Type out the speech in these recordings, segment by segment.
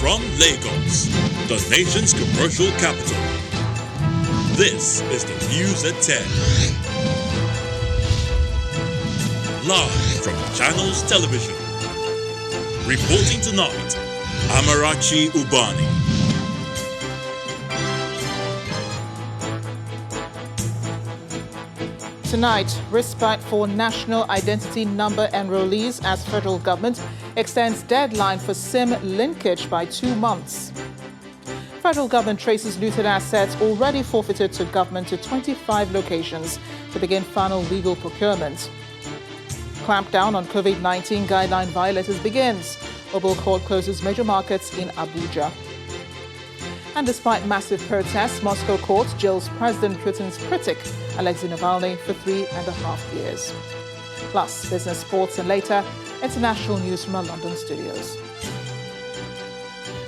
From Lagos, the nation's commercial capital, this is the News at 10. Live from Channels Television. Reporting tonight, Amarachi Ubani. Tonight, respite for national identity number enrollees as federal government extends deadline for SIM linkage by 2 months. Federal government traces looted assets already forfeited to government to 25 locations to begin final legal procurement. Clampdown on COVID-19 guideline violators begins. Mobile court closes major markets in Abuja. And despite massive protests, Moscow court jails President Putin's critic, Alexei Navalny, for 3.5 years. Plus, business, sports, and later, international news from our London studios.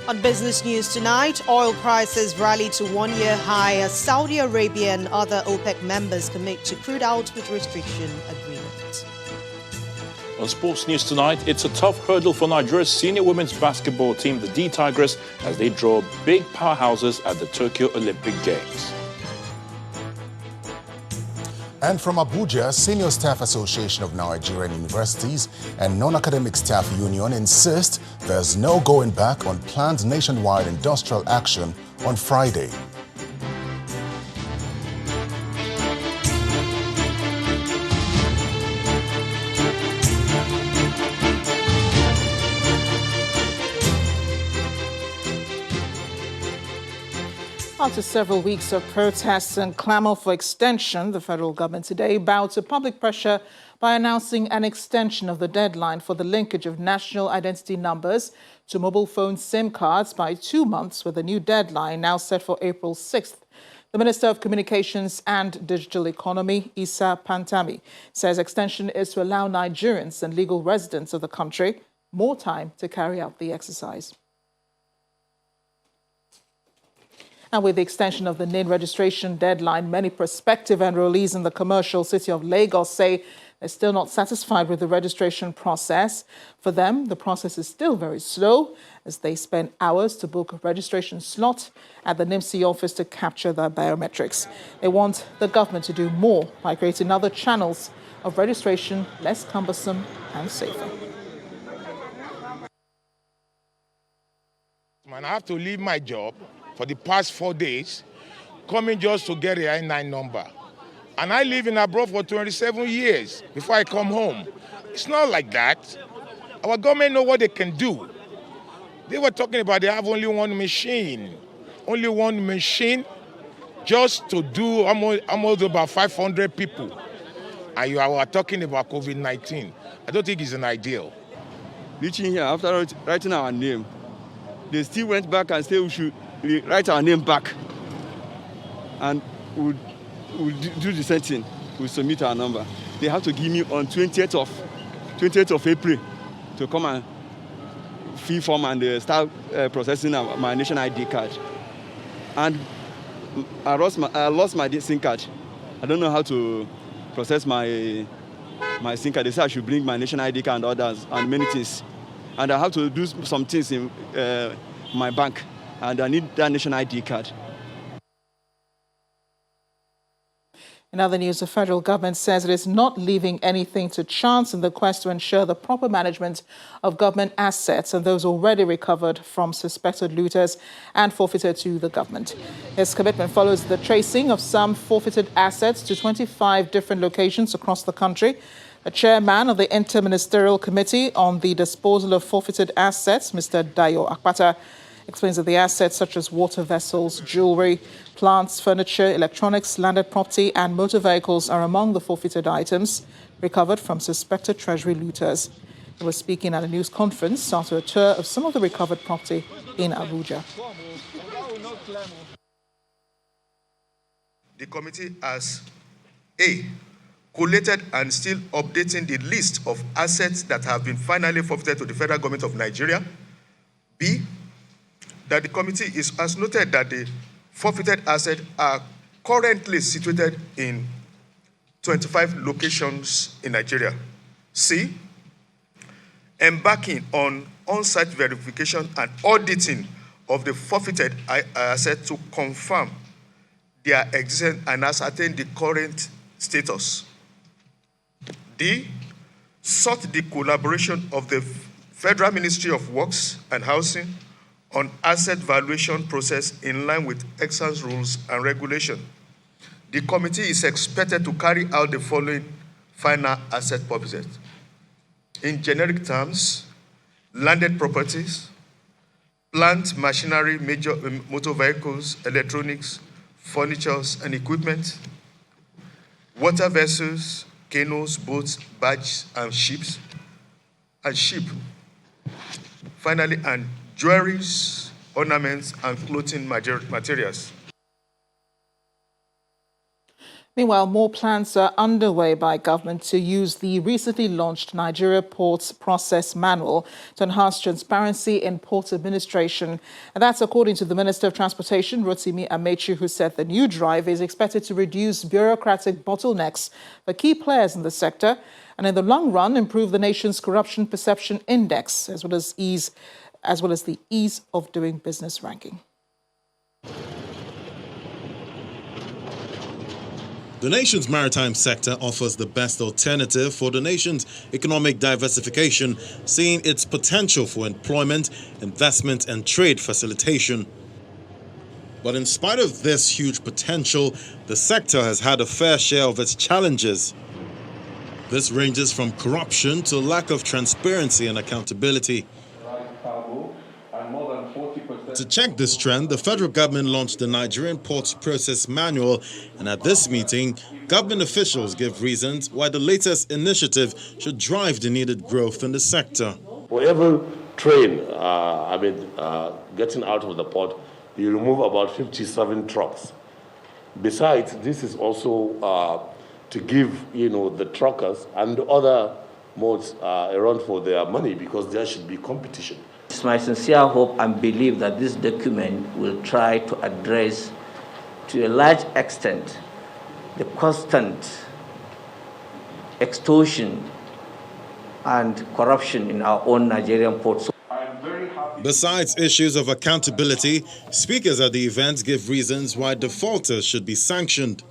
On business news tonight, oil prices rally to one-year high as Saudi Arabia and other OPEC members commit to crude output restriction agreement. On sports news tonight, it's a tough hurdle for Nigeria's senior women's basketball team, the D Tigers, as they draw big powerhouses at the Tokyo Olympic Games. And from Abuja, Senior Staff Association of Nigerian Universities and Non-Academic Staff Union insist there's no going back on planned nationwide industrial action on Friday. After several weeks of protests and clamour for extension, the federal government today bowed to public pressure by announcing an extension of the deadline for the linkage of national identity numbers to mobile phone SIM cards by 2 months, with a new deadline now set for April 6th. The Minister of Communications and Digital Economy, Issa Pantami, says extension is to allow Nigerians and legal residents of the country more time to carry out the exercise. And with the extension of the NIN registration deadline, many prospective enrollees in the commercial city of Lagos say they're still not satisfied with the registration process. For them, the process is still very slow as they spend hours to book a registration slot at the NIMC office to capture their biometrics. They want the government to do more by creating other channels of registration, less cumbersome and safer. I have to leave my job for the past 4 days, coming just to get a I-9 number. And I live in abroad for 27 years before I come home. It's not like that. Our government know what they can do. They were talking about they have only one machine just to do almost about 500 people. And you are talking about COVID-19. I don't think it's an ideal. Reaching here after writing our name, they still went back and said we should write our name back, and we'll do the same thing. We'll submit our number. They have to give me on 20th of April to come and fill form and start processing my national ID card. And I lost my SIM card. I don't know how to process my SIM card. They said I should bring my national ID card and others and many things. And I have to do some things in my bank. And I need that national ID card. In other news, the federal government says it is not leaving anything to chance in the quest to ensure the proper management of government assets and those already recovered from suspected looters and forfeited to the government. This commitment follows the tracing of some forfeited assets to 25 different locations across the country. The chairman of the Inter-Ministerial Committee on the Disposal of Forfeited Assets, Mr. Dayo Akpata, explains that the assets such as water vessels, jewelry, plants, furniture, electronics, landed property and motor vehicles are among the forfeited items recovered from suspected treasury looters. He was speaking at a news conference after a tour of some of the recovered property in Abuja. The committee has A, collated and still updating the list of assets that have been finally forfeited to the federal government of Nigeria. B, that the committee has noted that the forfeited assets are currently situated in 25 locations in Nigeria. C, embarking on on-site verification and auditing of the forfeited assets to confirm their existence and ascertain the current status. D, sought the collaboration of the Federal Ministry of Works and Housing on asset valuation process in line with excellence rules and regulation. The committee is expected to carry out the following final asset purposes. In generic terms, landed properties, plant, machinery, major motor vehicles, electronics, furniture and equipment, water vessels, canoes, boats, barges, and ships, and ship. Finally, and jewelries, ornaments, and clothing materials. Meanwhile, more plans are underway by government to use the recently launched Nigeria Ports Process Manual to enhance transparency in port administration. And that's according to the Minister of Transportation, Rotimi Amechi, who said the new drive is expected to reduce bureaucratic bottlenecks for key players in the sector and in the long run improve the nation's corruption perception index as well as the ease of doing business ranking. The nation's maritime sector offers the best alternative for the nation's economic diversification, seeing its potential for employment, investment, and trade facilitation. But in spite of this huge potential, the sector has had a fair share of its challenges. This ranges from corruption to lack of transparency and accountability. To check this trend, the federal government launched the Nigerian Ports Process Manual, and at this meeting, government officials gave reasons why the latest initiative should drive the needed growth in the sector. For every train, getting out of the port, you remove about 57 trucks. Besides, this is also to give, the truckers and other modes a run for their money, because there should be competition. It's my sincere hope and belief that this document will try to address, to a large extent, the constant extortion and corruption in our own Nigerian ports. Besides issues of accountability, speakers at the event give reasons why defaulters should be sanctioned.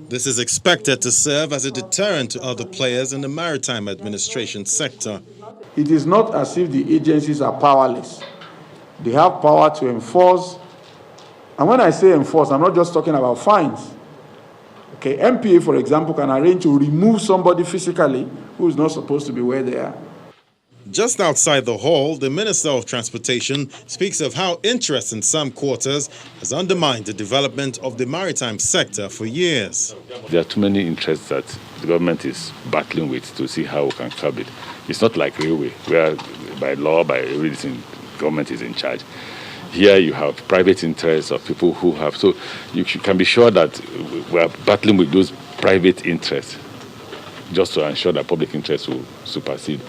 This is expected to serve as a deterrent to other players in the maritime administration sector. It is not as if the agencies are powerless. They have power to enforce. And when I say enforce, I'm not just talking about fines. Okay, MPA, for example, can arrange to remove somebody physically who is not supposed to be where they are. Just outside the hall, the Minister of Transportation speaks of how interest in some quarters has undermined the development of the maritime sector for years. There are too many interests that the government is battling with to see how we can curb it. It's not like railway, where by law, by everything, government is in charge. Here you have private interests of people who have, so you can be sure that we are battling with those private interests just to ensure that public interest will supersede.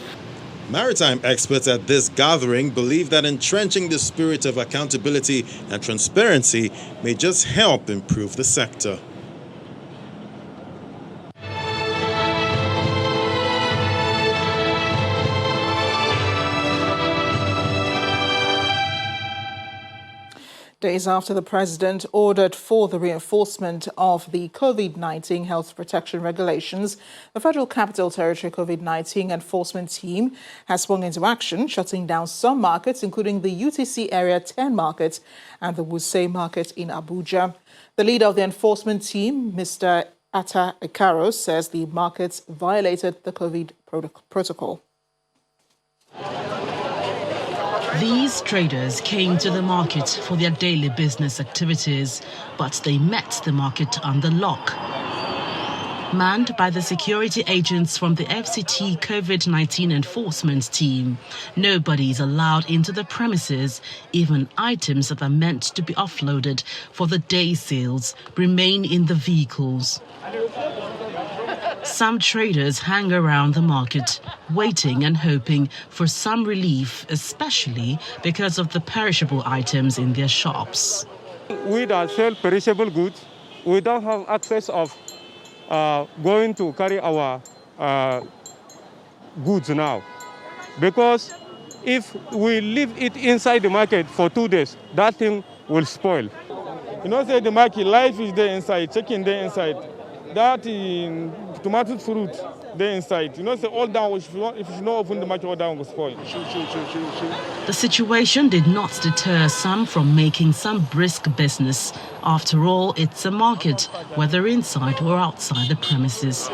Maritime experts at this gathering believe that entrenching the spirit of accountability and transparency may just help improve the sector. Days after the president ordered for the reinforcement of the COVID-19 health protection regulations, the Federal Capital Territory COVID-19 enforcement team has swung into action, shutting down some markets, including the UTC Area 10 market and the Wuse market in Abuja. The leader of the enforcement team, Mr. Atta Ekaro, says the markets violated the COVID protocol. These traders came to the market for their daily business activities, but they met the market under lock. Manned by the security agents from the FCT COVID-19 enforcement team, nobody is allowed into the premises. Even items that are meant to be offloaded for the day sales remain in the vehicles. Some traders hang around the market, waiting and hoping for some relief, especially because of the perishable items in their shops. We that sell perishable goods, we don't have access of going to carry our goods now. because if we leave it inside the market for 2 days, that thing will spoil. You know, say the market, life is there inside, chicken there inside, that in tomato fruit there inside. You know, say all down, if you should not open the market, all down will spoil. The situation did not deter some from making some brisk business. After all, it's a market, whether inside or outside the premises.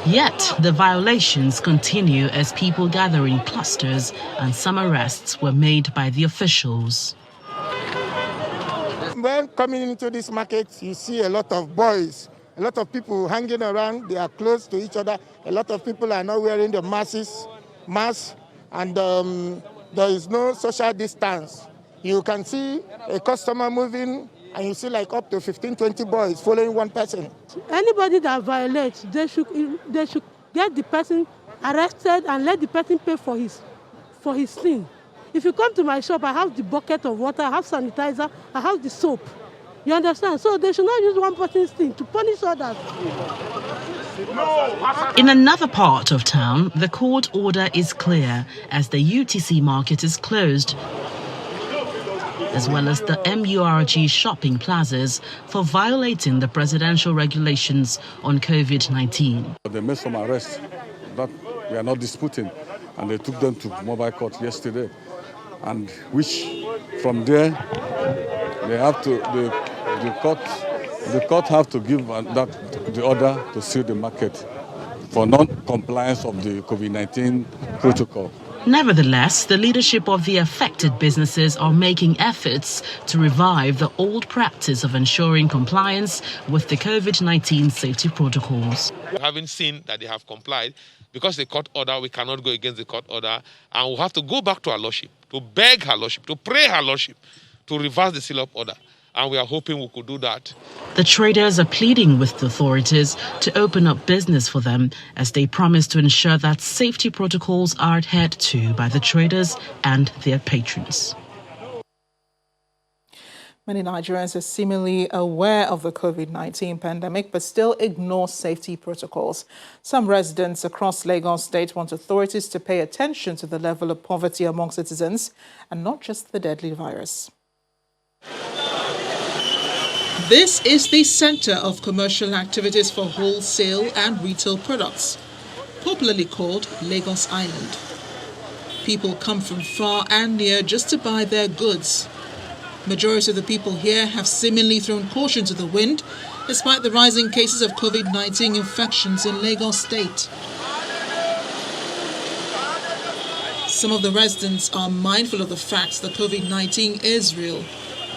Yet, the violations continue as people gather in clusters and some arrests were made by the officials. When coming into this market, you see a lot of boys, a lot of people hanging around. They are close to each other. A lot of people are not wearing the masks, and there is no social distance. You can see a customer moving, and you see like up to 15, 20 boys following one person. Anybody that violates, they should get the person arrested and let the person pay for his sin. If you come to my shop, I have the bucket of water, I have sanitizer, I have the soap. You understand? So they should not use one person's thing to punish others. In another part of town, the court order is clear as the UTC market is closed, as well as the MURG shopping plazas for violating the presidential regulations on COVID-19. They made some arrests that we are not disputing, and they took them to mobile court yesterday. And which from there they have to the court have to give the order to seal the market for non-compliance of the COVID-19 protocol. Nevertheless, the leadership of the affected businesses are making efforts to revive the old practice of ensuring compliance with the COVID-19 safety protocols. Having seen that they have complied, because the court order, we cannot go against the court order, and we'll have to go back to our lordship, to beg her lordship, to pray her lordship, to reverse the seal-up order. And we are hoping we could do that. The traders are pleading with the authorities to open up business for them as they promise to ensure that safety protocols are adhered to by the traders and their patrons. Many Nigerians are seemingly aware of the COVID-19 pandemic but still ignore safety protocols. Some residents across Lagos State want authorities to pay attention to the level of poverty among citizens and not just the deadly virus. This is the center of commercial activities for wholesale and retail products, popularly called Lagos Island. People come from far and near just to buy their goods. Majority of the people here have seemingly thrown caution to the wind, despite the rising cases of COVID-19 infections in Lagos State. Some of the residents are mindful of the fact that COVID-19 is real,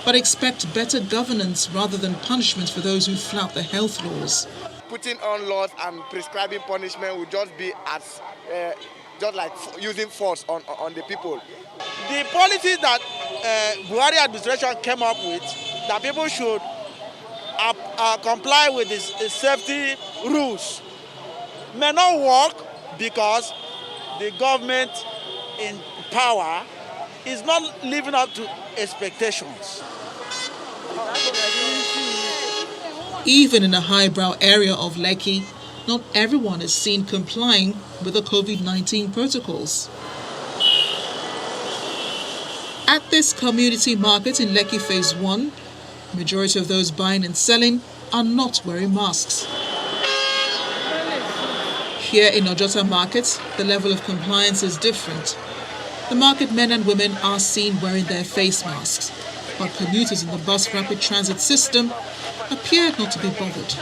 but expect better governance rather than punishment for those who flout the health laws. Putting on laws and prescribing punishment will just be as just like using force on the people. The policies that Buhari administration came up with, that people should comply with the safety rules, may not work because the government in power is not living up to expectations. Even in a highbrow area of Lekki, not everyone is seen complying with the COVID-19 protocols. At this community market in Lekki Phase 1, majority of those buying and selling are not wearing masks. Here in Ojota Market, the level of compliance is different. The market men and women are seen wearing their face masks, but commuters in the bus rapid transit system appeared not to be bothered.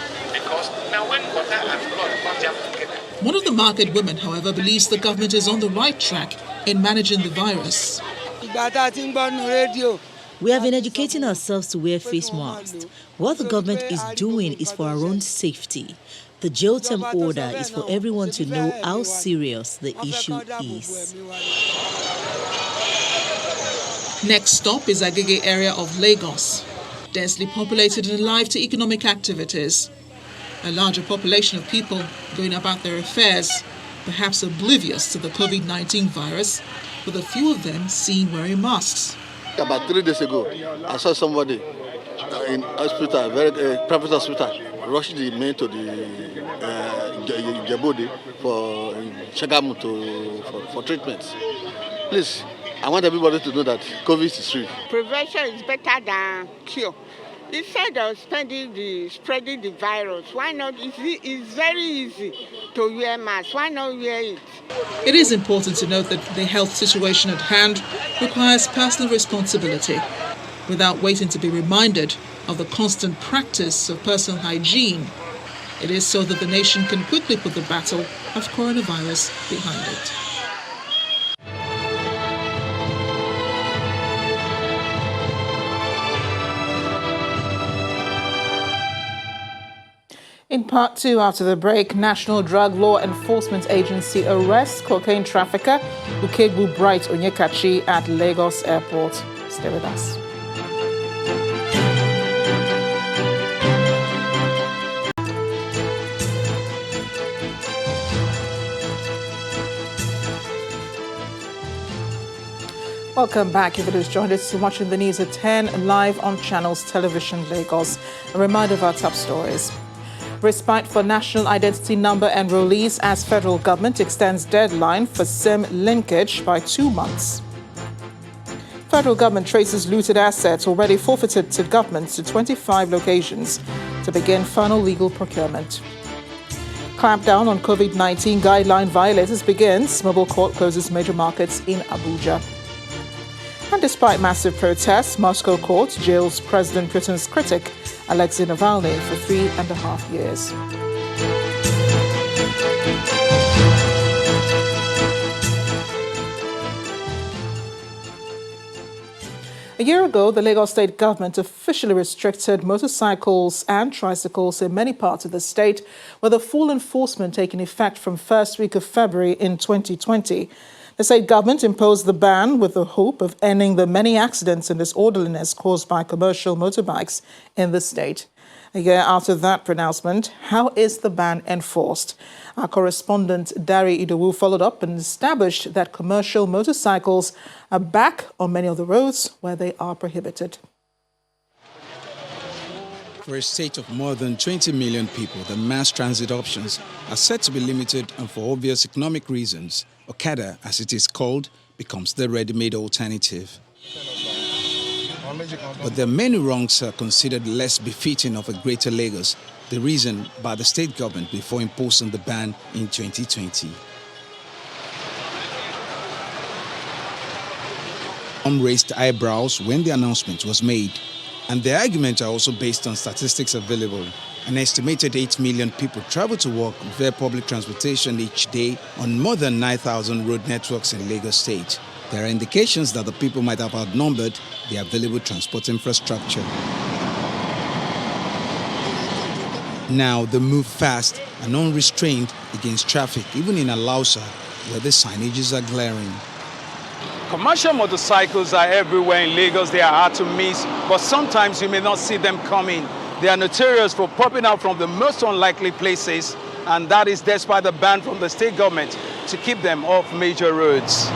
One of the market women, however, believes the government is on the right track in managing the virus. We have been educating ourselves to wear face masks. What the government is doing is for our own safety. The jail term order is for everyone to know how serious the issue is. Next stop is Agege area of Lagos, densely populated and alive to economic activities. A larger population of people going about their affairs, perhaps oblivious to the COVID-19 virus, with a few of them seen wearing masks. About 3 days ago, I saw somebody in hospital, private hospital, rushing the man to the Djibouti for Shagamu for treatments. Please, I want everybody to know that COVID is real. Prevention is better than cure. Instead of spreading the virus, why not? It's very easy to wear masks. Why not wear it? It is important to note that the health situation at hand requires personal responsibility, without waiting to be reminded of the constant practice of personal hygiene. It is so that the nation can quickly put the battle of coronavirus behind it. In part two, after the break, National Drug Law Enforcement Agency arrests cocaine trafficker Ukegbu Bright Onyekachi at Lagos Airport. Stay with us. Welcome back. If it has joined us, you're watching the news at 10 live on Channels Television Lagos. A reminder of our top stories. Respite for national identity number enrollees as federal government extends deadline for SIM linkage by 2 months. Federal government traces looted assets already forfeited to governments to 25 locations to begin final legal procurement. Clampdown on COVID-19 guideline violators begins. Mobile court closes major markets in Abuja. And despite massive protests, Moscow court jails President Putin's critic, Alexei Navalny, for 3.5 years. A year ago, the Lagos state government officially restricted motorcycles and tricycles in many parts of the state, with a full enforcement taking effect from first week of February in 2020. The state government imposed the ban with the hope of ending the many accidents and disorderliness caused by commercial motorbikes in the state. A year after that pronouncement, how is the ban enforced? Our correspondent Dari Idowu followed up and established that commercial motorcycles are back on many of the roads where they are prohibited. For a state of more than 20 million people, the mass transit options are set to be limited, and for obvious economic reasons, okada, as it is called, becomes the ready-made alternative. But there are many wrongs considered less befitting of a greater Lagos, the reason by the state government before imposing the ban in 2020. Some raised eyebrows when the announcement was made, and the arguments are also based on statistics available. An estimated 8 million people travel to work via public transportation each day on more than 9,000 road networks in Lagos State. There are indications that the people might have outnumbered the available transport infrastructure. Now they move fast and unrestrained against traffic, even in Alausa, where the signages are glaring. Commercial motorcycles are everywhere in Lagos. They are hard to miss, but sometimes you may not see them coming. They are notorious for popping out from the most unlikely places, and that is despite the ban from the state government to keep them off major roads.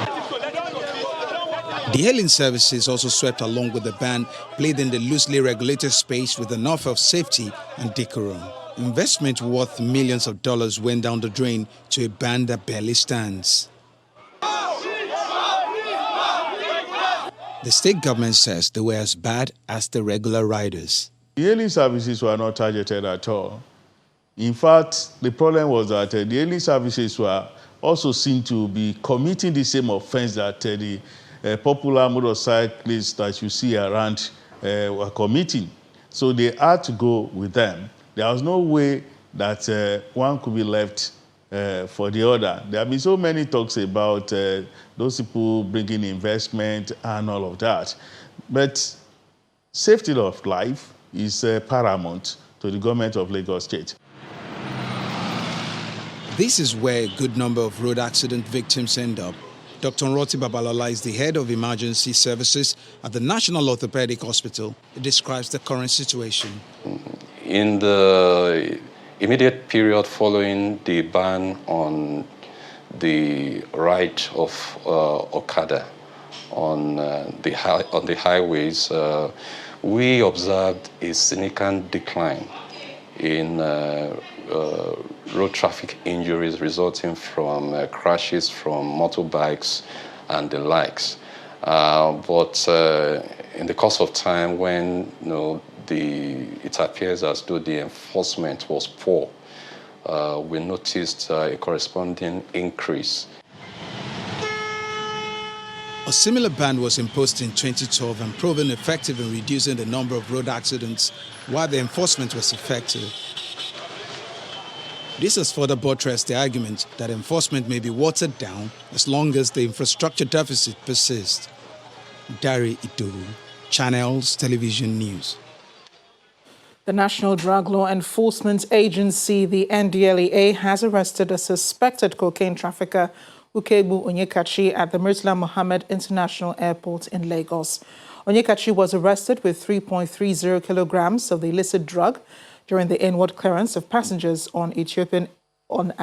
The hailing services also swept along with the ban, played in the loosely regulated space with an offer of safety and decorum. Investment worth millions of dollars went down the drain to a ban that barely stands. The state government says they were as bad as the regular riders. The hailing services were not targeted at all. In fact, the problem was that the hailing services were also seen to be committing the same offense that the popular motorcyclists that you see around were committing. So they had to go with them. There was no way that one could be left for the other. There have been so many talks about those people bringing investment and all of that. But safety of life is paramount to the government of Lagos State. This is where a good number of road accident victims end up. Dr. Nroti Babalola is the head of emergency services at the National Orthopedic Hospital. He describes the current situation. In the immediate period following the ban on the ride of okada on the highways, we observed a significant decline in road traffic injuries resulting from crashes from motorbikes and the likes. But in the course of time, when it appears as though the enforcement was poor, we noticed a corresponding increase. A similar ban was imposed in 2012 and proven effective in reducing the number of road accidents while the enforcement was effective. This has further buttressed the argument that enforcement may be watered down as long as the infrastructure deficit persists. Dari Idowu, Channels Television News. The National Drug Law Enforcement Agency, the NDLEA, has arrested a suspected cocaine trafficker, Ukegbu Onyekachi, at the Murtala Mohammed International Airport in Lagos. Onyekachi was arrested with 3.30 kilograms of the illicit drug during the inward clearance of passengers on an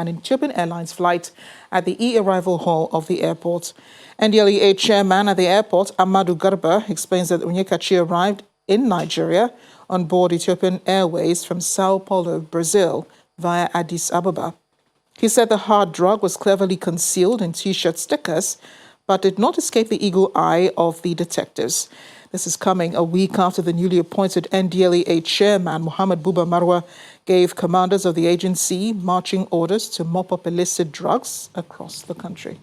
Ethiopian Airlines flight at the e-arrival hall of the airport. NDLEA chairman at the airport, Amadu Garba, explains that Onyekachi arrived in Nigeria on board Ethiopian Airways from Sao Paulo, Brazil, via Addis Ababa. He said the hard drug was cleverly concealed in T-shirt stickers, but did not escape the eagle eye of the detectives. This is coming a week after the newly appointed NDLEA chairman, Muhammad Buba Marwa, gave commanders of the agency marching orders to mop up illicit drugs across the country.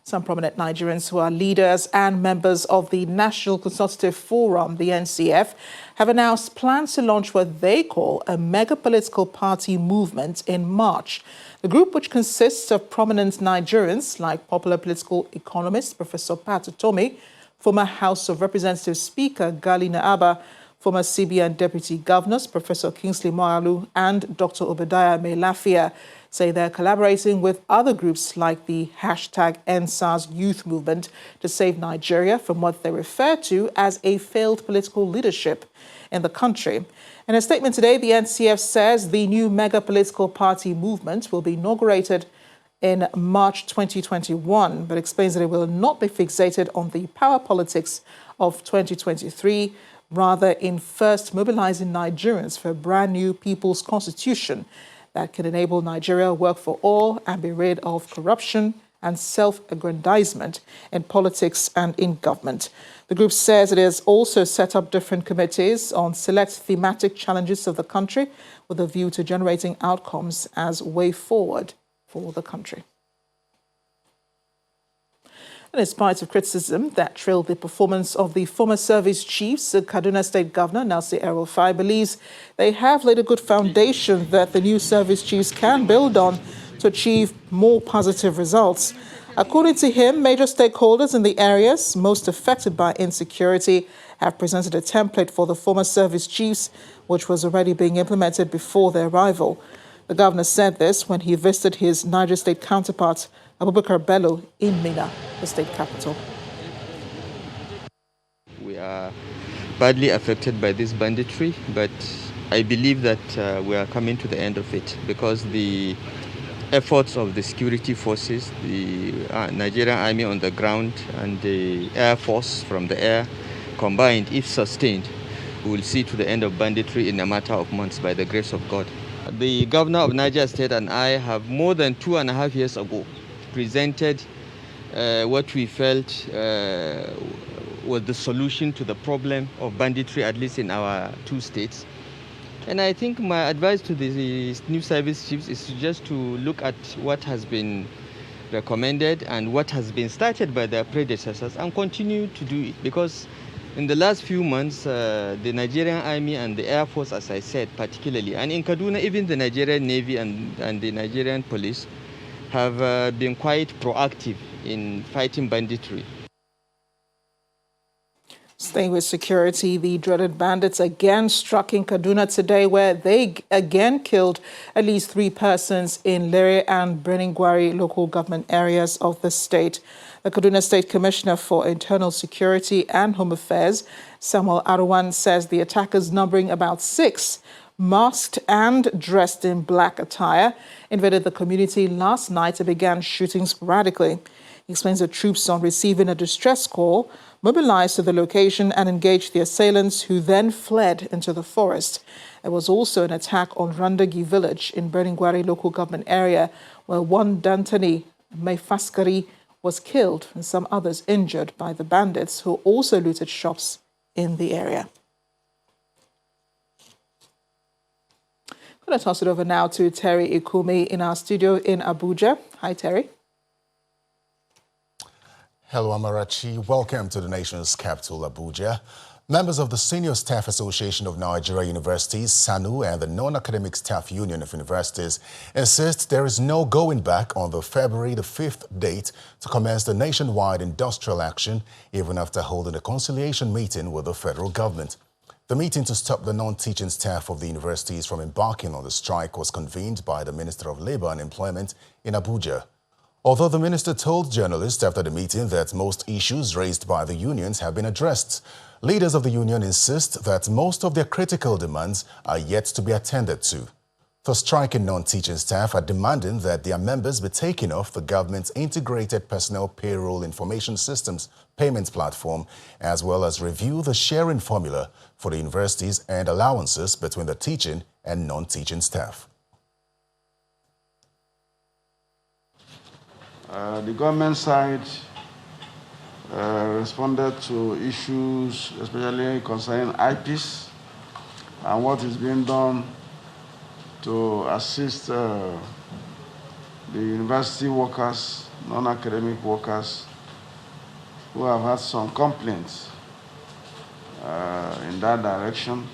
Some prominent Nigerians who are leaders and members of the National Consultative Forum, the NCF, have announced plans to launch what they call a mega political party movement in March. The group, which consists of prominent Nigerians like popular political economist Professor Pat Utomi, former House of Representatives Speaker Gali Naaba, former CBN Deputy Governors Professor Kingsley Moalu and Dr. Obadiah Melafia, say they're collaborating with other groups like the #EndSARS Youth Movement to save Nigeria from what they refer to as a failed political leadership in the country. In a statement today, the NCF says the new mega political party movement will be inaugurated in March 2021, but explains that it will not be fixated on the power politics of 2023, rather in first mobilizing Nigerians for a brand new people's constitution that can enable Nigeria to work for all and be rid of corruption and self-aggrandizement in politics and in government. The group says it has also set up different committees on select thematic challenges of the country with a view to generating outcomes as way forward for the country. And in spite of criticism that trailed the performance of the former service chiefs, the Kaduna State Governor, Nasir El-Rufai, believes they have laid a good foundation that the new service chiefs can build on to achieve more positive results. According to him, major stakeholders in the areas most affected by insecurity have presented a template for the former service chiefs, which was already being implemented before their arrival. The governor said this when he visited his Niger State counterpart, Abubakar Bello, in Minna, the state capital. We are badly affected by this banditry, but I believe that we are coming to the end of it because the efforts of the security forces, the Nigerian Army on the ground and the Air Force from the air combined, if sustained, we will see to the end of banditry in a matter of months by the grace of God. The governor of Niger State and I have more than 2.5 years ago presented what we felt was the solution to the problem of banditry, at least in our two states. And I think my advice to the new service chiefs is just to look at what has been recommended and what has been started by their predecessors and continue to do it. Because in the last few months, the Nigerian Army and the Air Force, as I said, particularly, and in Kaduna, even the Nigerian Navy and the Nigerian Police have been quite proactive in fighting banditry. Staying with security, the dreaded bandits again struck in Kaduna today, where they again killed at least 3 persons in Lere and Breningwari local government areas of the state. The Kaduna State Commissioner for Internal Security and Home Affairs, Samuel Arwan, says the attackers, numbering about 6, masked and dressed in black attire, invaded the community last night and began shooting sporadically. He explains that troops, on receiving a distress call, mobilized to the location and engaged the assailants, who then fled into the forest. There was also an attack on Randagi village in Berningwari local government area, where one Dantani Maifaskari was killed and some others injured by the bandits, who also looted shops in the area. I'm going to toss it over now to Terry Ikumi in our studio in Abuja. Hi, Terry. Hello, Amarachi. Welcome to the nation's capital, Abuja. Members of the Senior Staff Association of Nigeria Universities, SANU, and the Non-Academic Staff Union of Universities insist there is no going back on the February the 5th date to commence the nationwide industrial action, even after holding a conciliation meeting with the federal government. The meeting to stop the non-teaching staff of the universities from embarking on the strike was convened by the Minister of Labour and Employment in Abuja. Although the minister told journalists after the meeting that most issues raised by the unions have been addressed, leaders of the union insist that most of their critical demands are yet to be attended to. The striking non-teaching staff are demanding that their members be taken off the government's integrated personnel payroll information systems payments platform, as well as review the sharing formula for the universities and allowances between the teaching and non-teaching staff. The government side responded to issues, especially concerning IPs and what is being done to assist the university workers, non-academic workers who have had some complaints in that direction,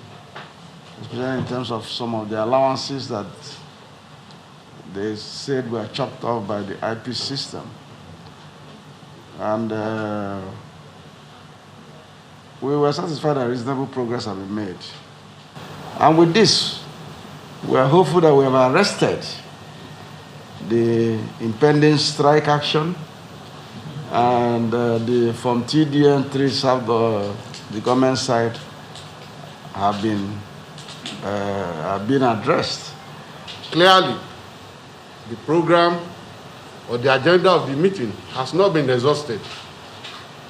especially in terms of some of the allowances that they said were chopped off by the IP system. And we were satisfied that reasonable progress had been made. And with this, we are hopeful that we have arrested the impending strike action, and from TD entries of the government side have been addressed. Clearly, the program or the agenda of the meeting has not been exhausted.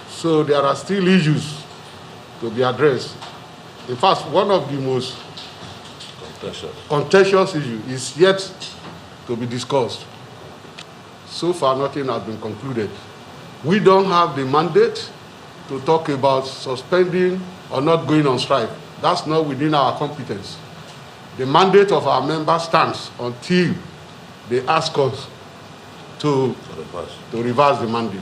So there are still issues to be addressed. In fact, one of the most contentious issues is yet to be discussed. So far, nothing has been concluded. We don't have the mandate to talk about suspending or not going on strike. That's not within our competence. The mandate of our members stands until they ask us to reverse the mandate.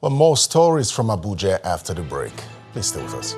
Well, more stories from Abuja after the break. Please stay with us.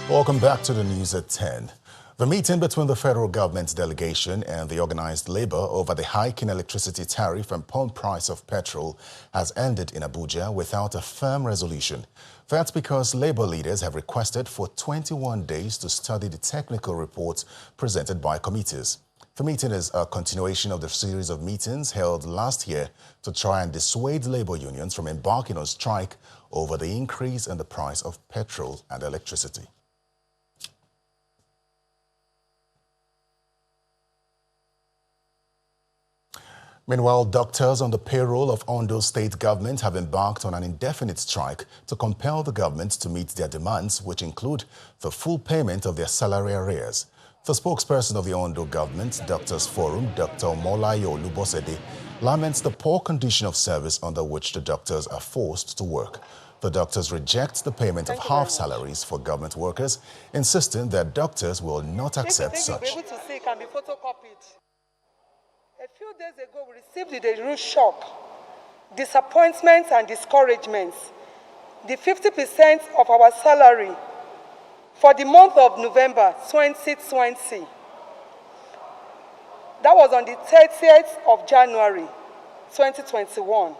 Welcome back to the news at 10. The meeting between the federal government's delegation and the organized labor over the hike in electricity tariff and pump price of petrol has ended in Abuja without a firm resolution. That's because labor leaders have requested for 21 days to study the technical reports presented by committees. The meeting is a continuation of the series of meetings held last year to try and dissuade labor unions from embarking on strike over the increase in the price of petrol and electricity. Meanwhile, doctors on the payroll of Ondo state government have embarked on an indefinite strike to compel the government to meet their demands, which include the full payment of their salary arrears. The spokesperson of the Ondo government, Doctors Forum, Dr. Molayo Lubosede, laments the poor condition of service under which the doctors are forced to work. The doctors reject the payment of half salaries for government workers, insisting that doctors will not accept such. A few days ago, we received the real shock, disappointments and discouragements. The 50% of our salary for the month of November 2020. That was on the 30th of January 2021.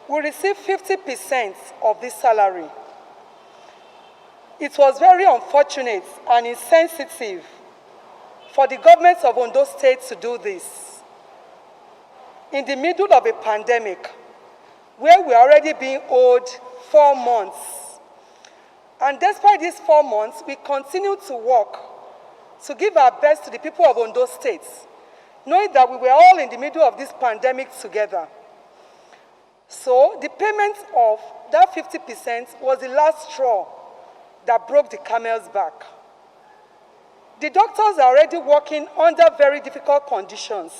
We received 50% of this salary. It was very unfortunate and insensitive for the government of Ondo State to do this. In the middle of a pandemic, where we are already being owed 4 months. And despite these 4 months, we continue to work to give our best to the people of Ondo State, knowing that we were all in the middle of this pandemic together. So the payment of that 50% was the last straw that broke the camel's back. The doctors are already working under very difficult conditions,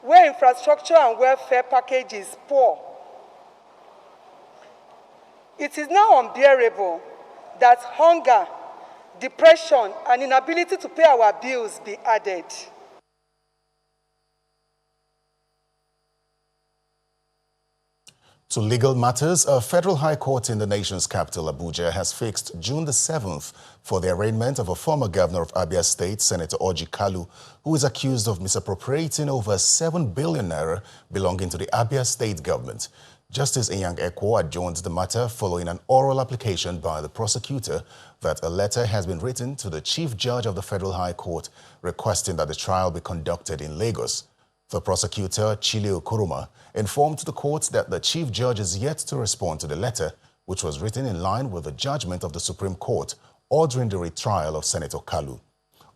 where infrastructure and welfare package is poor. It is now unbearable that hunger, depression, and inability to pay our bills be added. To legal matters, a federal high court in the nation's capital, Abuja, has fixed June the 7th for the arraignment of a former governor of Abia State, Senator Kalu, who is accused of misappropriating over 7 billion naira belonging to the Abia State government. Justice Inyang Ekwo adjourned the matter following an oral application by the prosecutor that a letter has been written to the Chief Judge of the Federal High Court requesting that the trial be conducted in Lagos. The prosecutor, Chile Okuruma, informed the court that the Chief Judge is yet to respond to the letter, which was written in line with the judgment of the Supreme Court ordering the retrial of Senator Kalu.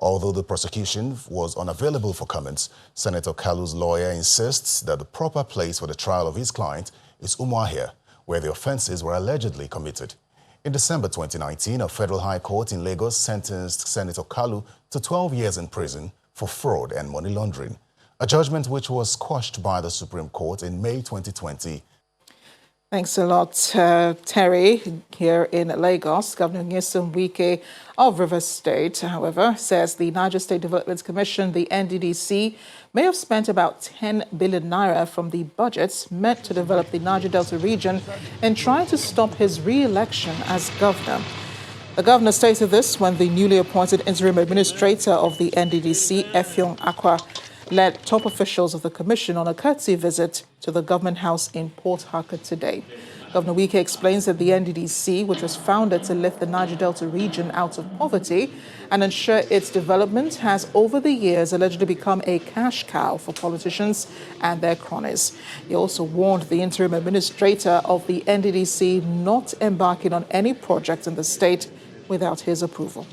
Although the prosecution was unavailable for comments, Senator Kalu's lawyer insists that the proper place for the trial of his client is Umuahia, where the offenses were allegedly committed. In December 2019, a federal high court in Lagos sentenced Senator Kalu to 12 years in prison for fraud and money laundering, a judgment which was quashed by the Supreme Court in May 2020. Thanks a lot, Terry. Here in Lagos, Governor Nyesom Wike of Rivers State, however, says the Niger State Development Commission, the NDDC, may have spent about 10 billion naira from the budgets meant to develop the Niger Delta region in trying to stop his re-election as governor. The governor stated this when the newly appointed interim administrator of the NDDC, Effiong Akwa, led top officials of the commission on a courtesy visit to the government house in Port Harcourt today. Governor Wike explains that the NDDC, which was founded to lift the Niger Delta region out of poverty and ensure its development, has over the years allegedly become a cash cow for politicians and their cronies. He also warned the interim administrator of the NDDC not embarking on any project in the state without his approval.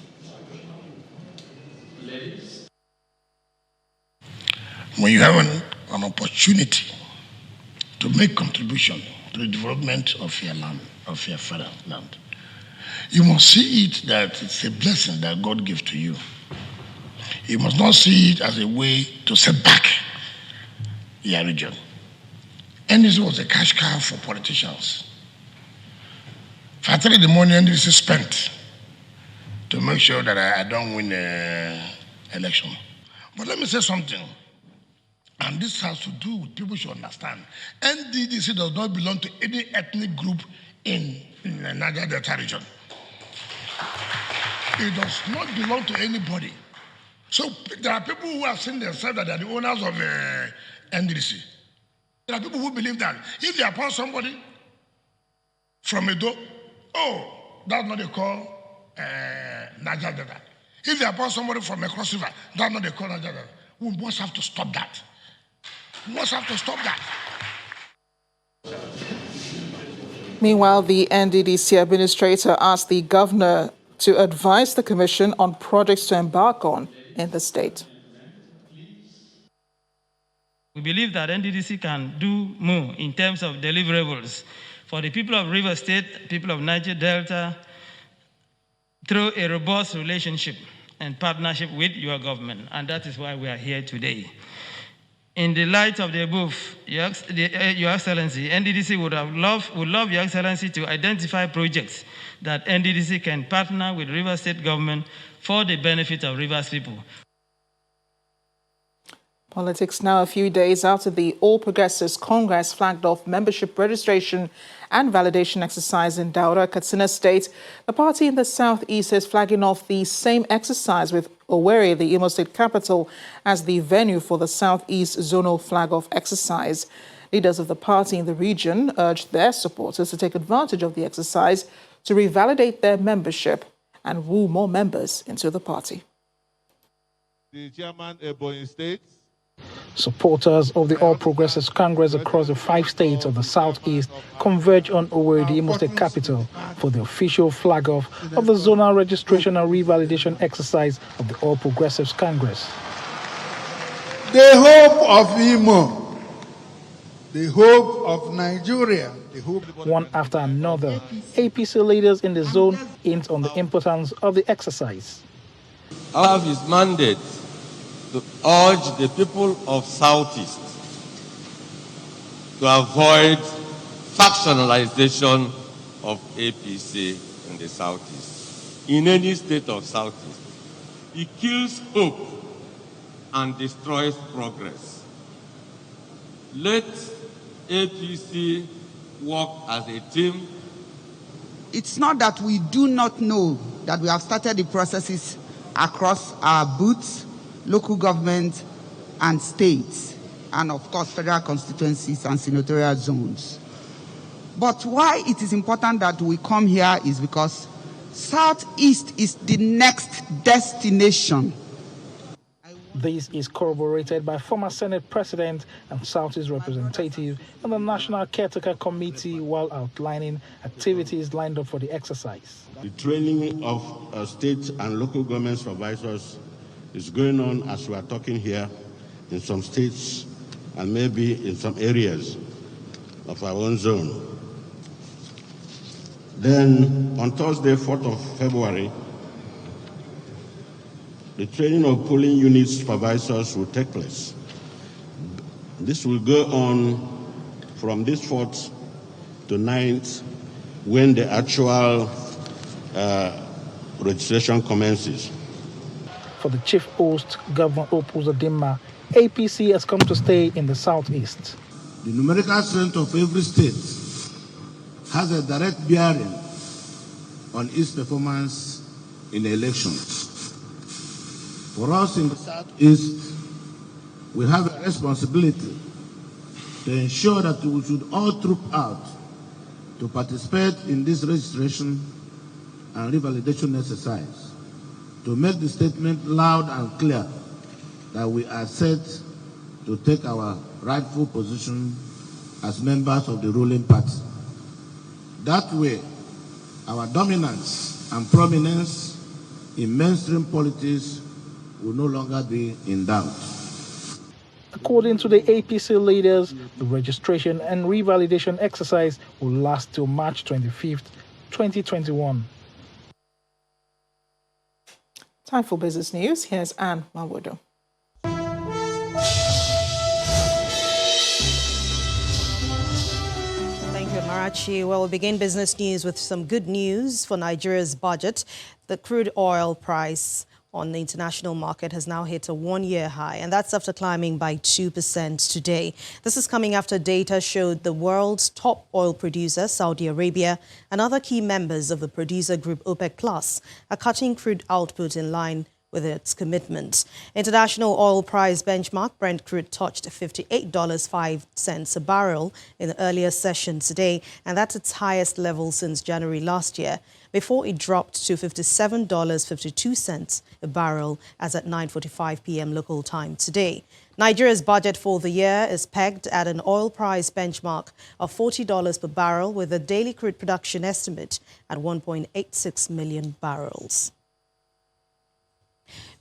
When you have an opportunity to make contribution to the development of your land, of your fatherland, you must see it that it's a blessing that God gives to you. You must not see it as a way to set back your region. NDC was a cash cow for politicians. 5:30 in the morning, NDC spent to make sure that I don't win the election. But let me say something. And this has to do with people should understand. NDDC does not belong to any ethnic group in the Niger Delta region. It does not belong to anybody. So there are people who have seen themselves that they are the owners of NDDC. There are people who believe that if they appoint somebody from Edo, that's what they call Niger Delta. If they appoint somebody from a Cross River, that's what they call Niger Delta. We must have to stop that. We must have to stop that. Meanwhile, the NDDC administrator asked the governor to advise the commission on projects to embark on in the state. We believe that NDDC can do more in terms of deliverables for the people of Rivers State, people of Niger Delta, through a robust relationship and partnership with your government. And that is why we are here today. In the light of the above, Your Excellency, NDDC would love Your Excellency to identify projects that NDDC can partner with Rivers State government for the benefit of Rivers people. Politics now, a few days after the All Progressives Congress flagged off membership registration and validation exercise in Daura, Katsina State. The party in the southeast is flagging off the same exercise with Owerri, the Imo State capital, as the venue for the southeast zonal flag-off exercise. Leaders of the party in the region urged their supporters to take advantage of the exercise to revalidate their membership and woo more members into the party. the chairman Ebonyi State. Supporters of the All Progressives Congress across the 5 states of the southeast converge on Owerri, the Imo State capital, for the official flag-off of the zonal registration and revalidation exercise of the All Progressives Congress. The hope of Imo, the hope of Nigeria, the hope... One after another, APC leaders in the zone hint on the importance of the exercise. I have his mandate to urge the people of Southeast to avoid factionalization of APC in the Southeast. In any state of Southeast, it kills hope and destroys progress. Let APC work as a team. It's not that we do not know that we have started the processes across our booths, local government and states, and of course federal constituencies and senatorial zones. But why it is important that we come here is because Southeast is the next destination. This is corroborated by former Senate President and Southeast representative on the National Caretaker Committee while outlining activities lined up for the exercise. The training of state and local government supervisors is going on as we are talking here in some states and maybe in some areas of our own zone. Then on Thursday, 4th of February, the training of polling unit supervisors will take place. This will go on from this 4th to 9th when the actual registration commences. For the chief host, Governor Opuzodinma, APC has come to stay in the southeast. The numerical strength of every state has a direct bearing on its performance in elections. For us in the southeast, we have a responsibility to ensure that we should all troop out to participate in this registration and revalidation exercise, to make the statement loud and clear that we are set to take our rightful position as members of the ruling party. That way, our dominance and prominence in mainstream politics will no longer be in doubt. According to the APC leaders, the registration and revalidation exercise will last till March 25th, 2021. Time for business news. Here's Anne Mawodo. Thank you, Marachi. Well, we'll begin business news with some good news for Nigeria's budget. The crude oil price on the international market has now hit a one-year high, and that's after climbing by 2% today. This is coming after data showed the world's top oil producer, Saudi Arabia, and other key members of the producer group OPEC Plus are cutting crude output in line with its commitments. International oil price benchmark Brent crude touched $58.05 a barrel in the earlier session today, and that's its highest level since January last year, before it dropped to $57.52 a barrel as at 9:45 p.m. local time today. Nigeria's budget for the year is pegged at an oil price benchmark of $40 per barrel, with a daily crude production estimate at 1.86 million barrels.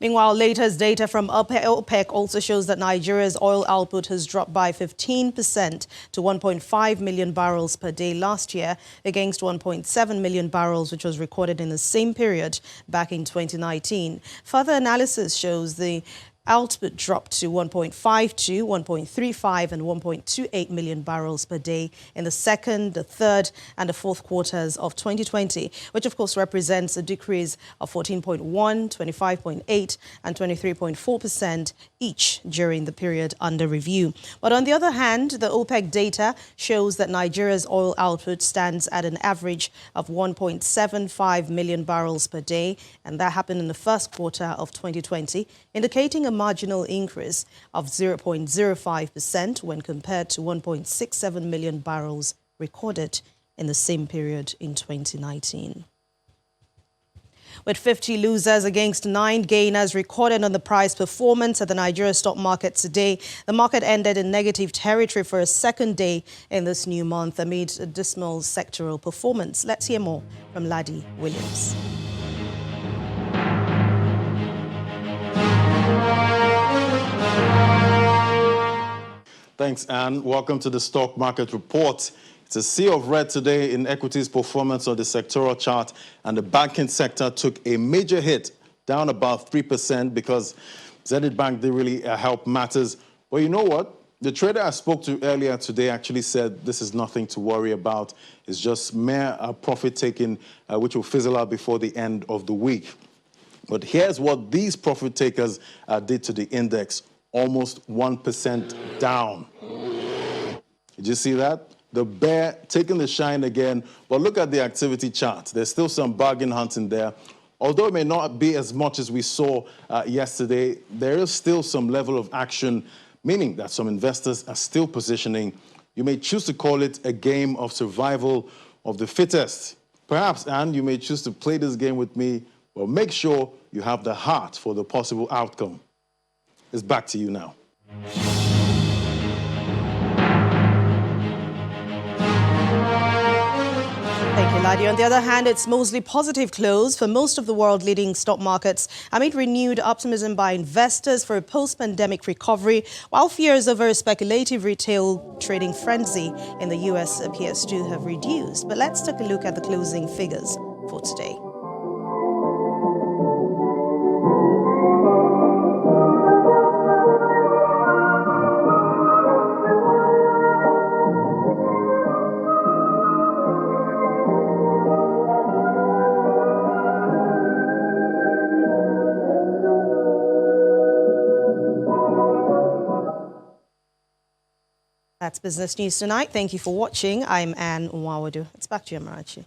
Meanwhile, latest data from OPEC also shows that Nigeria's oil output has dropped by 15% to 1.5 million barrels per day last year, against 1.7 million barrels, which was recorded in the same period back in 2019. Further analysis shows the output dropped to 1.52, 1.35 and 1.28 million barrels per day in the second, the third and the fourth quarters of 2020, which of course represents a decrease of 14.1, 25.8 and 23.4% each during the period under review. But on the other hand, the OPEC data shows that Nigeria's oil output stands at an average of 1.75 million barrels per day, and that happened in the first quarter of 2020, indicating a marginal increase of 0.05% when compared to 1.67 million barrels recorded in the same period in 2019. With 50 losers against 9 gainers recorded on the price performance at the Nigeria stock market today, the market ended in negative territory for a second day in this new month amid a dismal sectoral performance. Let's hear more from Ladi Williams. Thanks, Anne. Welcome to the Stock Market Report. It's a sea of red today in equities performance on the sectoral chart, and the banking sector took a major hit, down about 3% because Zenith Bank didn't really help matters. But you know what? The trader I spoke to earlier today actually said this is nothing to worry about. It's just mere profit taking, which will fizzle out before the end of the week. But here's what these profit takers did to the index. Almost 1% down. Did you see that? The bear taking the shine again, but look at the activity chart. There's still some bargain hunting there. Although it may not be as much as we saw yesterday, there is still some level of action, meaning that some investors are still positioning. You may choose to call it a game of survival of the fittest. Perhaps, and you may choose to play this game with me, but make sure you have the heart for the possible outcome. It's back to you now. Thank you, Ladi. On the other hand, it's mostly positive close for most of the world-leading stock markets amid renewed optimism by investors for a post-pandemic recovery, while fears over a speculative retail trading frenzy in the U.S. appears to have reduced. But let's take a look at the closing figures for today. That's Business News Tonight. Thank you for watching. I'm Anne Nwawadu. It's back to you, Amarachi.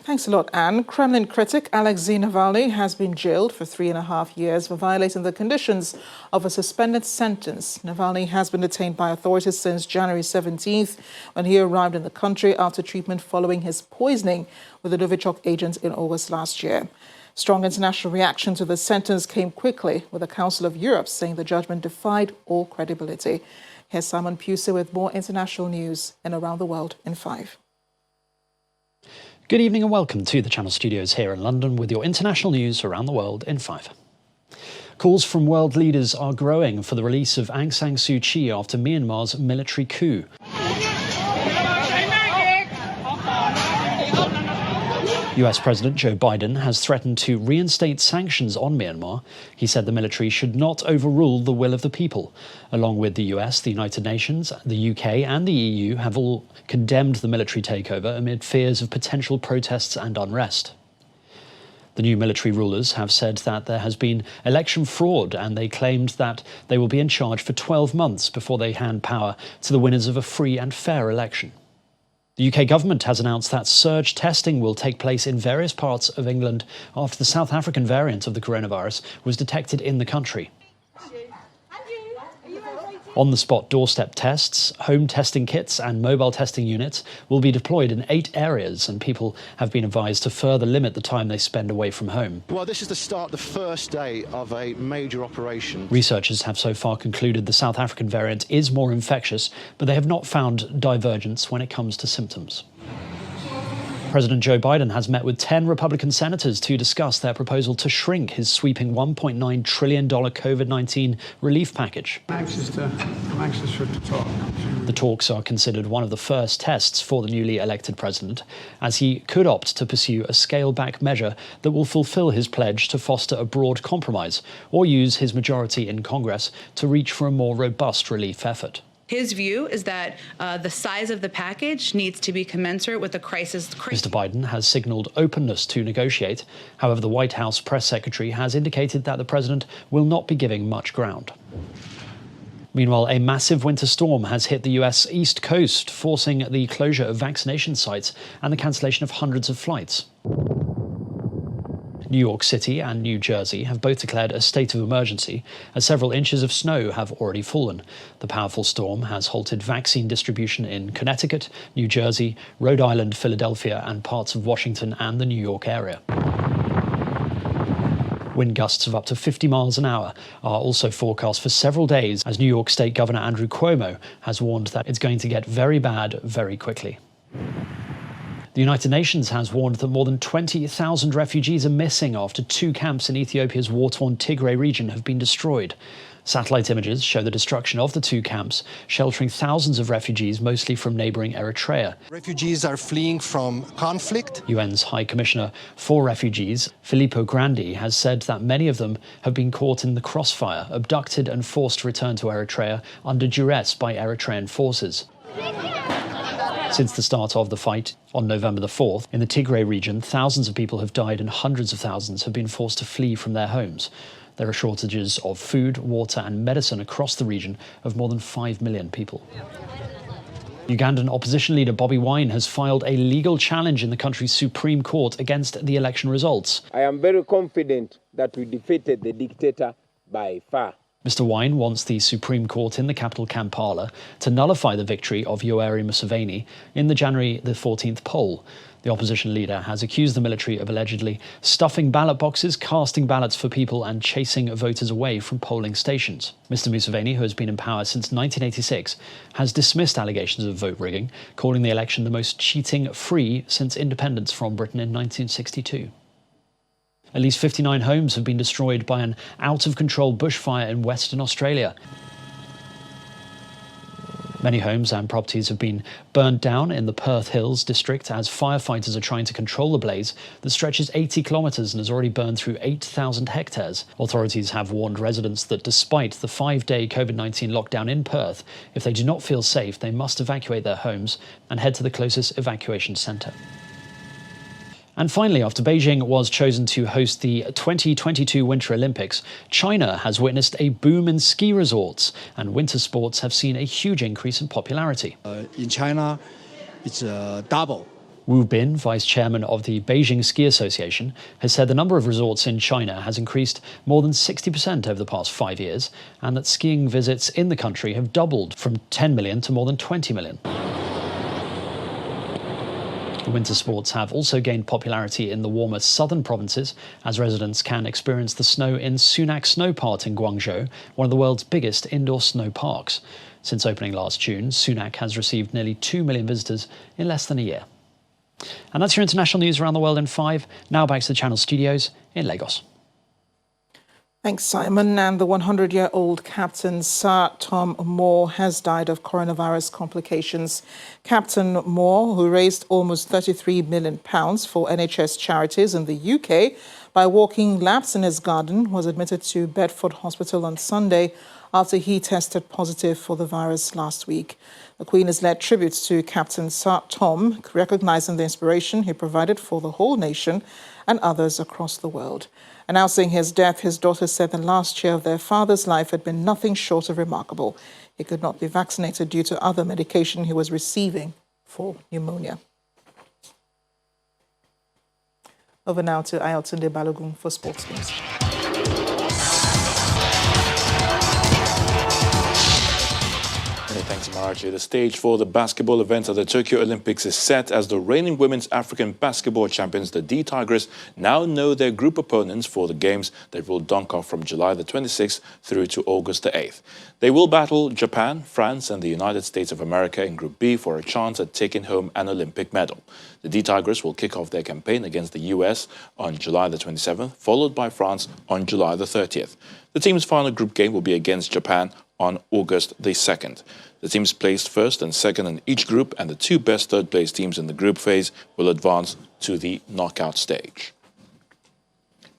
Thanks a lot, Anne. Kremlin critic Alexei Navalny has been jailed for 3.5 years for violating the conditions of a suspended sentence. Navalny has been detained by authorities since January 17th, when he arrived in the country after treatment following his poisoning with the Novichok agent in August last year. Strong international reaction to the sentence came quickly, with the Council of Europe saying the judgment defied all credibility. Here's Simon Pusey with more international news and around the world in 5. Good evening and welcome to the Channel Studios here in London with your international news around the world in 5. Calls from world leaders are growing for the release of Aung San Suu Kyi after Myanmar's military coup. US President Joe Biden has threatened to reinstate sanctions on Myanmar. He said the military should not overrule the will of the people. Along with the US, the United Nations, the UK and the EU have all condemned the military takeover amid fears of potential protests and unrest. The new military rulers have said that there has been election fraud, and they claimed that they will be in charge for 12 months before they hand power to the winners of a free and fair election. The UK government has announced that surge testing will take place in various parts of England after the South African variant of the coronavirus was detected in the country. On-the-spot doorstep tests, home testing kits and mobile testing units will be deployed in 8 areas, and people have been advised to further limit the time they spend away from home. Well, this is the first day of a major operation. Researchers have so far concluded the South African variant is more infectious, but they have not found divergence when it comes to symptoms. President Joe Biden has met with 10 Republican senators to discuss their proposal to shrink his sweeping $1.9 trillion COVID-19 relief package. I'm anxious for it to talk. The talks are considered one of the first tests for the newly elected president, as he could opt to pursue a scale-back measure that will fulfill his pledge to foster a broad compromise or use his majority in Congress to reach for a more robust relief effort. His view is that the size of the package needs to be commensurate with the crisis. Mr. Biden has signaled openness to negotiate. However, the White House press secretary has indicated that the president will not be giving much ground. Meanwhile, a massive winter storm has hit the US East Coast, forcing the closure of vaccination sites and the cancellation of hundreds of flights. New York City and New Jersey have both declared a state of emergency as several inches of snow have already fallen. The powerful storm has halted vaccine distribution in Connecticut, New Jersey, Rhode Island, Philadelphia, and parts of Washington and the New York area. Wind gusts of up to 50 miles an hour are also forecast for several days, as New York State Governor Andrew Cuomo has warned that it's going to get very bad very quickly. The United Nations has warned that more than 20,000 refugees are missing after 2 camps in Ethiopia's war-torn Tigray region have been destroyed. Satellite images show the destruction of the 2 camps, sheltering thousands of refugees, mostly from neighbouring Eritrea. Refugees are fleeing from conflict. UN's High Commissioner for Refugees, Filippo Grandi, has said that many of them have been caught in the crossfire, abducted and forced to return to Eritrea under duress by Eritrean forces. Since the start of the fight on November the 4th, in the Tigray region, thousands of people have died and hundreds of thousands have been forced to flee from their homes. There are shortages of food, water and medicine across the region of more than 5 million people. Ugandan opposition leader Bobi Wine has filed a legal challenge in the country's Supreme Court against the election results. I am very confident that we defeated the dictator by far. Mr. Wine wants the Supreme Court in the capital Kampala to nullify the victory of Yoweri Museveni in the January the 14th poll. The opposition leader has accused the military of allegedly stuffing ballot boxes, casting ballots for people and chasing voters away from polling stations. Mr. Museveni, who has been in power since 1986, has dismissed allegations of vote rigging, calling the election the most cheating-free since independence from Britain in 1962. At least 59 homes have been destroyed by an out-of-control bushfire in Western Australia. Many homes and properties have been burned down in the Perth Hills district as firefighters are trying to control the blaze that stretches 80 kilometres and has already burned through 8,000 hectares. Authorities have warned residents that despite the 5-day COVID-19 lockdown in Perth, if they do not feel safe, they must evacuate their homes and head to the closest evacuation centre. And finally, after Beijing was chosen to host the 2022 Winter Olympics, China has witnessed a boom in ski resorts, and winter sports have seen a huge increase in popularity. In China, it's double. Wu Bin, vice chairman of the Beijing Ski Association, has said the number of resorts in China has increased more than 60% over the past 5 years, and that skiing visits in the country have doubled from 10 million to more than 20 million. Winter sports have also gained popularity in the warmer southern provinces, as residents can experience the snow in Sunac Snow Park in Guangzhou, one of the world's biggest indoor snow parks. Since opening last June, Sunac has received nearly 2 million visitors in less than a year. And that's your international news around the world in 5. Now back to the Channel studios in Lagos. Thanks, Simon. And the 100-year-old Captain Sir Tom Moore has died of coronavirus complications. Captain Moore, who raised almost £33 million for NHS charities in the UK by walking laps in his garden, was admitted to Bedford Hospital on Sunday after he tested positive for the virus last week. The Queen has led tributes to Captain Sir Tom, recognising the inspiration he provided for the whole nation and others across the world. Announcing his death, his daughter said the last year of their father's life had been nothing short of remarkable. He could not be vaccinated due to other medication he was receiving for pneumonia. Over now to Ayotunde Balogun for sports news. Thanks, Marachi. The stage for the basketball events at the Tokyo Olympics is set as the reigning women's African basketball champions, the D Tigers, now know their group opponents for the games that will dunk off from July the 26th through to August the 8th. They will battle Japan, France and the United States of America in Group B for a chance at taking home an Olympic medal. The D Tigers will kick off their campaign against the US on July the 27th, followed by France on July the 30th. The team's final group game will be against Japan on August the 2nd. The teams placed first and second in each group, and the 2 best third-place teams in the group phase will advance to the knockout stage.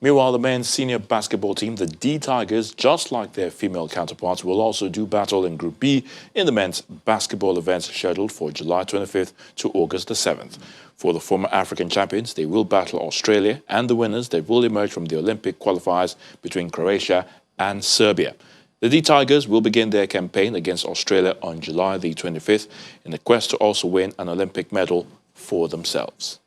Meanwhile, the men's senior basketball team, the D Tigers, just like their female counterparts, will also do battle in Group B in the men's basketball events scheduled for July 25th to August the 7th. For the former African champions, they will battle Australia, and the winners, they will emerge from the Olympic qualifiers between Croatia and Serbia. The D Tigers will begin their campaign against Australia on July the 25th in the quest to also win an Olympic medal for themselves.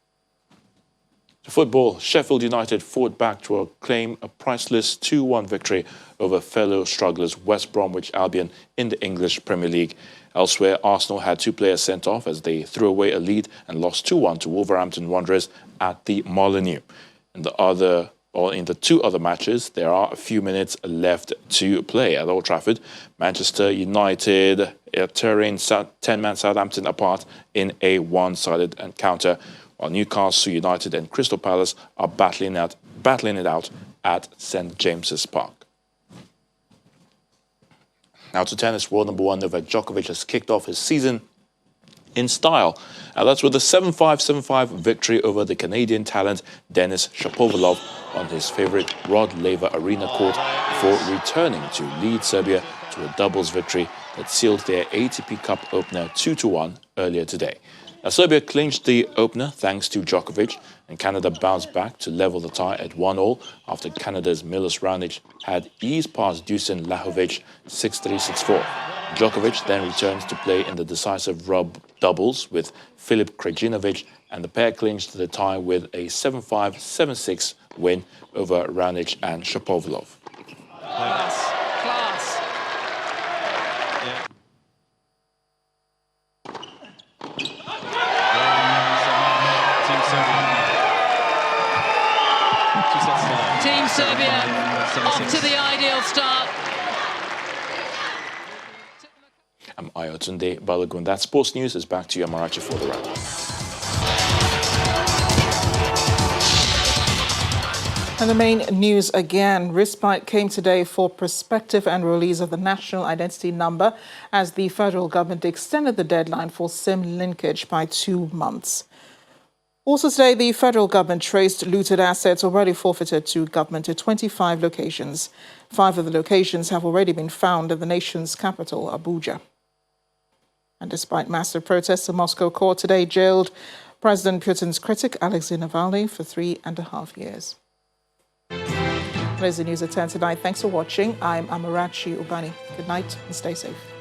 To football, Sheffield United fought back to claim a priceless 2-1 victory over fellow strugglers West Bromwich Albion in the English Premier League. Elsewhere, Arsenal had 2 players sent off as they threw away a lead and lost 2-1 to Wolverhampton Wanderers at the Molineux. In the 2 other matches, there are a few minutes left to play at Old Trafford. Manchester United tearing 10-man Southampton apart in a one-sided encounter, while Newcastle United and Crystal Palace are battling it out at St James's Park. Now to tennis, world number 1 Novak Djokovic has kicked off his season in style. And that's with a 7-5, 7-5 victory over the Canadian talent Denis Shapovalov on his favourite Rod Laver Arena court before returning to lead Serbia to a doubles victory that sealed their ATP Cup opener 2-1 earlier today. Now, Serbia clinched the opener thanks to Djokovic, and Canada bounced back to level the tie at 1-1 after Canada's Milos Raonic had eased past Dusan Lajovic 6-3, 6-4. Djokovic then returns to play in the decisive doubles with Filip Krajinovic, and the pair clinched the tie with a 7-5, 7-6 win over Raonic and Shapovalov. Class. Team Serbia off to the ideal start. I'm Ayotunde Balogun. That sports news is back to you, Amarachi, for the round. And the main news again, respite came today for prospective and release of the national identity number as the federal government extended the deadline for SIM linkage by 2 months. Also today, the federal government traced looted assets already forfeited to government to 25 locations. 5 of the locations have already been found in the nation's capital, Abuja. And despite massive protests, a Moscow court today jailed President Putin's critic, Alexei Navalny, for 3.5 years. That is the news at 10 tonight. Thanks for watching. I'm Amarachi Ubani. Good night and stay safe.